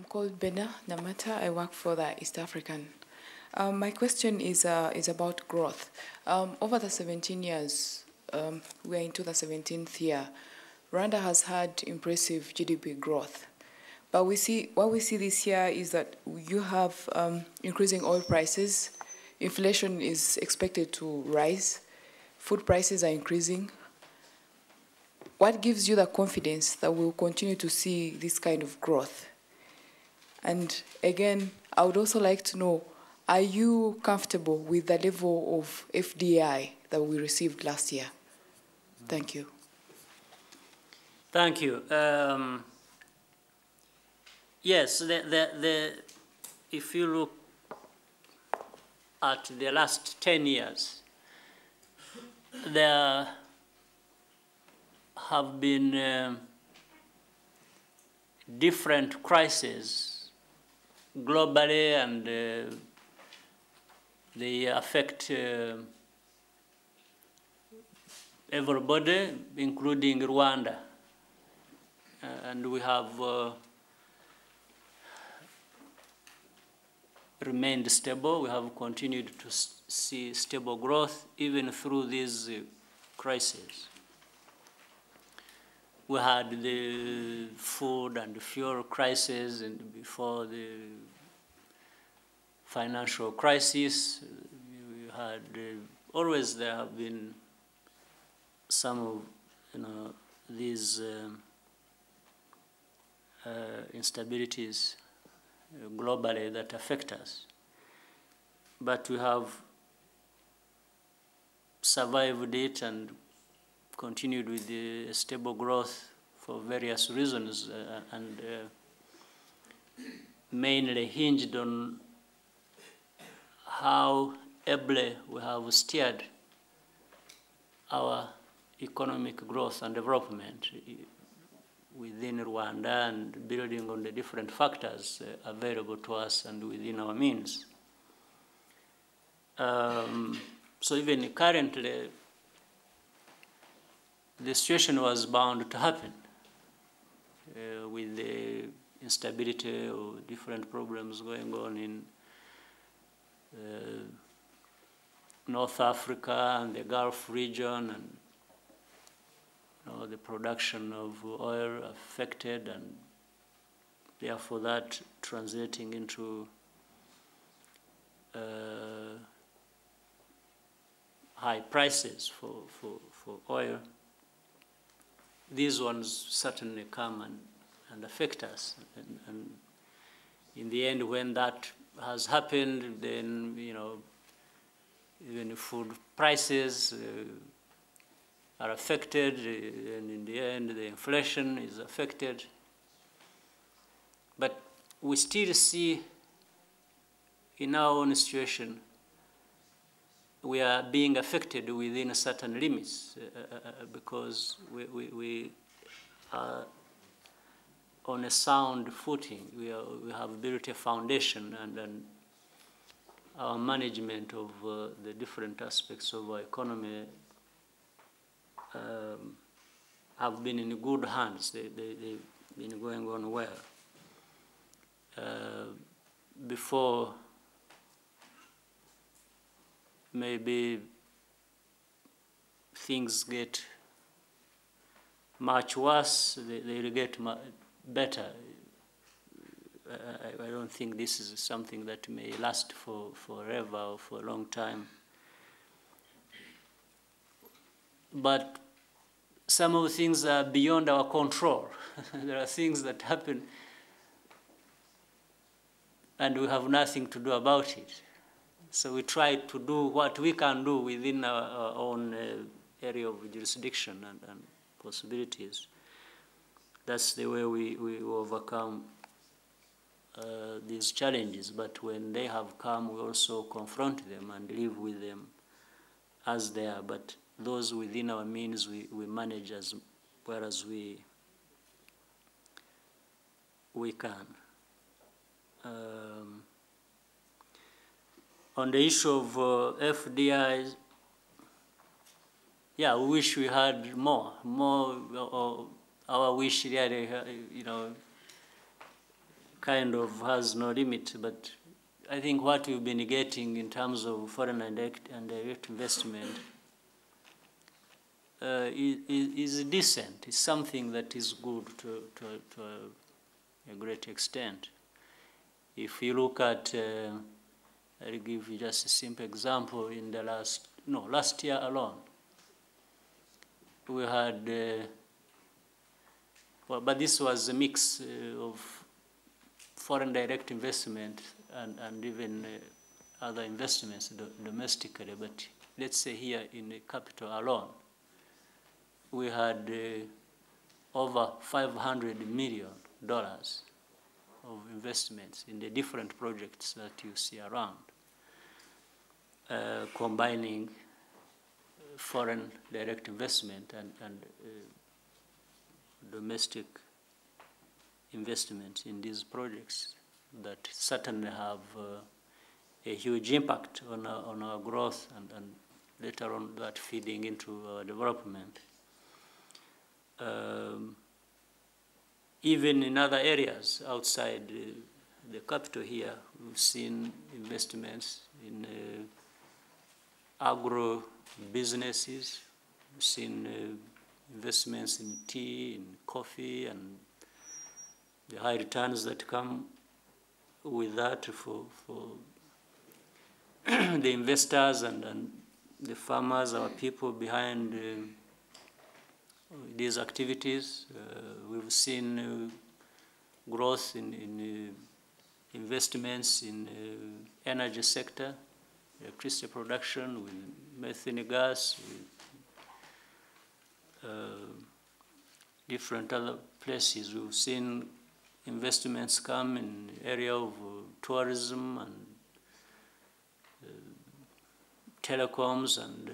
I'm called Bena Namata. I work for the East African. My question is about growth. Over the 17 years, we are into the 17th year, Rwanda has had impressive GDP growth. But what we see this year is that you have increasing oil prices, inflation is expected to rise, food prices are increasing. What gives you the confidence that we'll continue to see this kind of growth? And again, I would also like to know, are you comfortable with the level of FDI that we received last year? Thank you. Thank you. Yes, if you look at the last 10 years, there have been different crises globally, and they affect everybody, including Rwanda. And we have remained stable. We have continued to see stable growth even through these crises. We had the food and fuel crisis, and before the financial crisis, we had always there have been some of these instabilities globally that affect us. But we have survived it and continued with the stable growth for various reasons, and mainly hinged on how ably we have steered our economic growth and development within Rwanda, and building on the different factors available to us and within our means. So even currently, the situation was bound to happen with the instability or different problems going on in North Africa and the Gulf region, and the production of oil affected, and therefore that translating into high prices for oil. These ones certainly come and affect us. And in the end, when that has happened, then, even food prices are affected, and in the end, the inflation is affected. But we still see in our own situation, we are being affected within certain limits because we are on a sound footing. We have built a foundation, and our management of the different aspects of our economy have been in good hands. They've been going on well. Before maybe things get much worse, they'll get better. I don't think this is something that may last forever or for a long time. But some of the things are beyond our control. There are things that happen and we have nothing to do about it. So we try to do what we can do within our own area of jurisdiction and possibilities. That's the way we overcome these challenges. But when they have come, we also confront them and live with them as they are. But those within our means, we manage as well as we can. On the issue of FDI, yeah, we wish we had more. Our wish really, kind of has no limit, but I think what we've been getting in terms of foreign and direct investment is decent. It's something that is good to a great extent. If you look at, I'll give you just a simple example. In the last year alone, we had, but this was a mix of foreign direct investment and even other investments domestically. But let's say here in the capital alone, we had over $500 million of investments in the different projects that you see around, combining foreign direct investment and domestic investment in these projects that certainly have a huge impact on our growth and later on that feeding into our development. Even in other areas outside the capital here, we've seen investments in agro businesses. We've seen investments in tea, in coffee, and the high returns that come with that for the investors and the farmers, our people behind these activities. We've seen growth in investments in energy sector, electricity production, with methane gas, with different other places. We've seen investments come in the area of tourism and telecoms and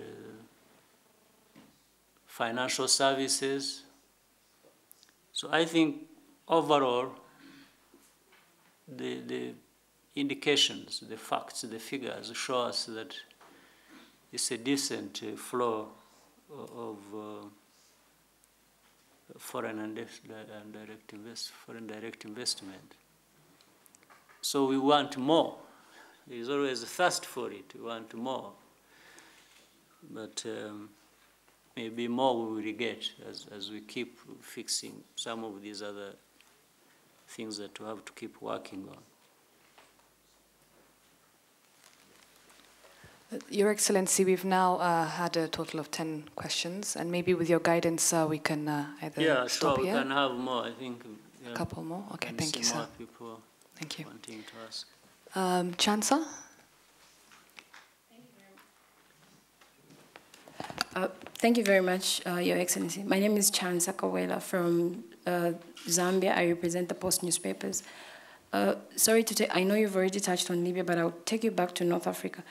financial services. So I think overall, the indications, the facts, the figures show us that it's a decent flow of foreign direct investment. So we want more. There's always a thirst for it. We want more. But maybe more we will get as we keep fixing some of these other things that we have to keep working on. Your Excellency, we've now had a total of 10 questions, and maybe with your guidance we can either stop here. Yeah, sure, we can have more, I think. A couple more? Okay, thank you, sir. More people thank you. Wanting to ask. Chansa? Thank you very much, Your Excellency. My name is Chansa Kawela from Zambia. I represent the Post newspapers. Sorry to take, I know you've already touched on Libya, but I'll take you back to North Africa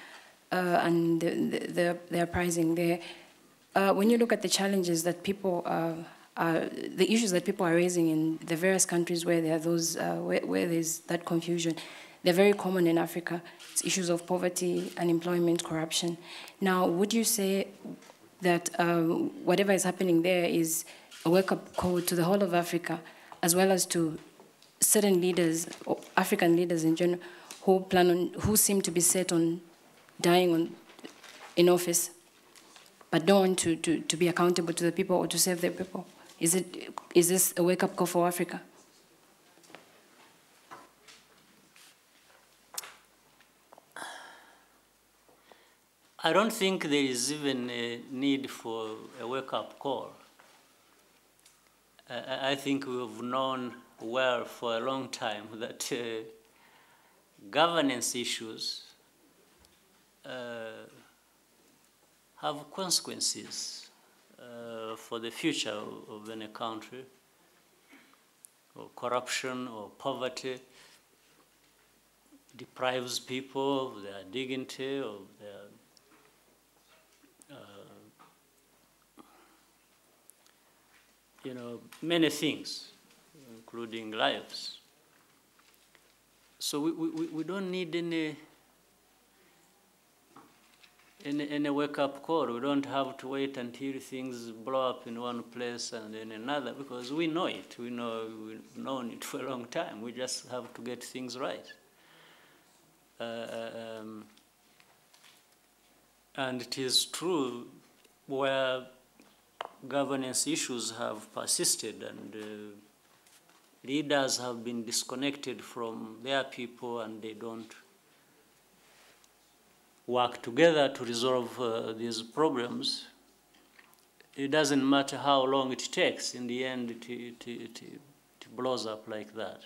and the uprising there. When you look at the challenges that people the issues that people are raising in the various countries where there are those, where there's that confusion, they're very common in Africa. It's issues of poverty, unemployment, corruption. Now, would you say that whatever is happening there is a wake-up call to the whole of Africa, as well as to certain leaders, or African leaders in general, who seem to be set on dying in office, but don't want to be accountable to the people or to save their people? Is this a wake-up call for Africa? I don't think there is even a need for a wake-up call. I think we've known well for a long time that governance issues have consequences for the future of any country, or corruption or poverty deprives people of their dignity, of their many things, including lives. So we don't need in a wake-up call. We don't have to wait until things blow up in one place and then another, because we know it. We've known it for a long time. We just have to get things right. And it is true where governance issues have persisted and leaders have been disconnected from their people and they don't work together to resolve these problems. It doesn't matter how long it takes. In the end, it blows up like that.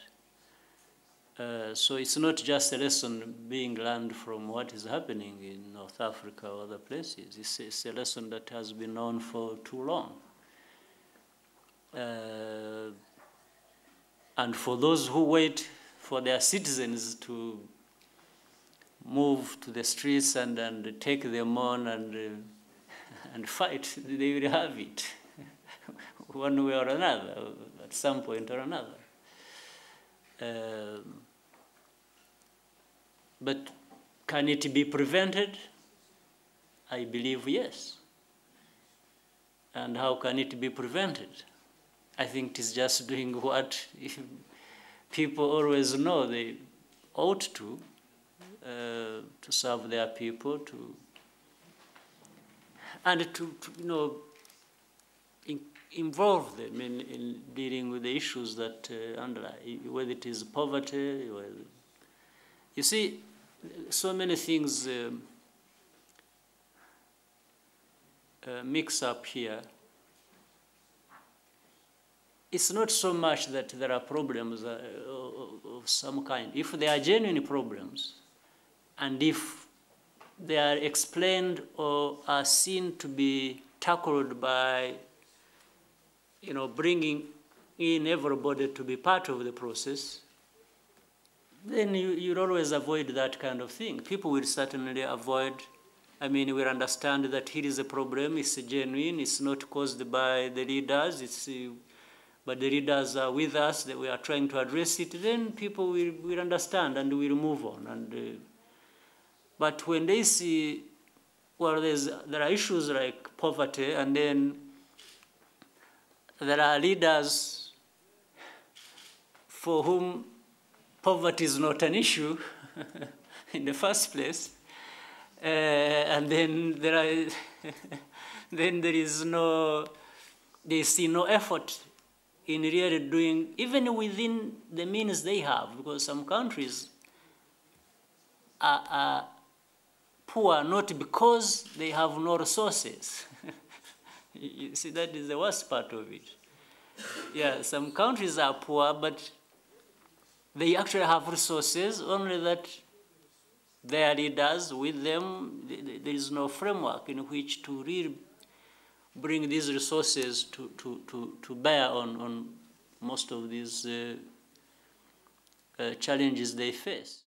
So it's not just a lesson being learned from what is happening in North Africa or other places. It's a lesson that has been known for too long. And for those who wait for their citizens to move to the streets and take them on and fight, they will have it one way or another, at some point or another. But can it be prevented? I believe yes. And how can it be prevented? I think it is just doing what people always know they ought to serve their people, and to involve them in dealing with the issues that underlie, whether it is poverty, whether, you see, so many things mix up here. It's not so much that there are problems of some kind. If there are genuine problems, and if they are explained or are seen to be tackled by, bringing in everybody to be part of the process, then you'll always avoid that kind of thing. People will certainly avoid, we'll understand that here is a problem, it's genuine, it's not caused by the leaders, but the leaders are with us, that we are trying to address it, then people will understand and will move on. But when they see, well, there are issues like poverty, and then there are leaders for whom poverty is not an issue in the first place, and then they see no effort in really doing, even within the means they have, because some countries are poor not because they have no resources. You see, that is the worst part of it. Yeah, some countries are poor, but they actually have resources, only that their leaders with them, there is no framework in which to really bring these resources to bear on most of these challenges they face.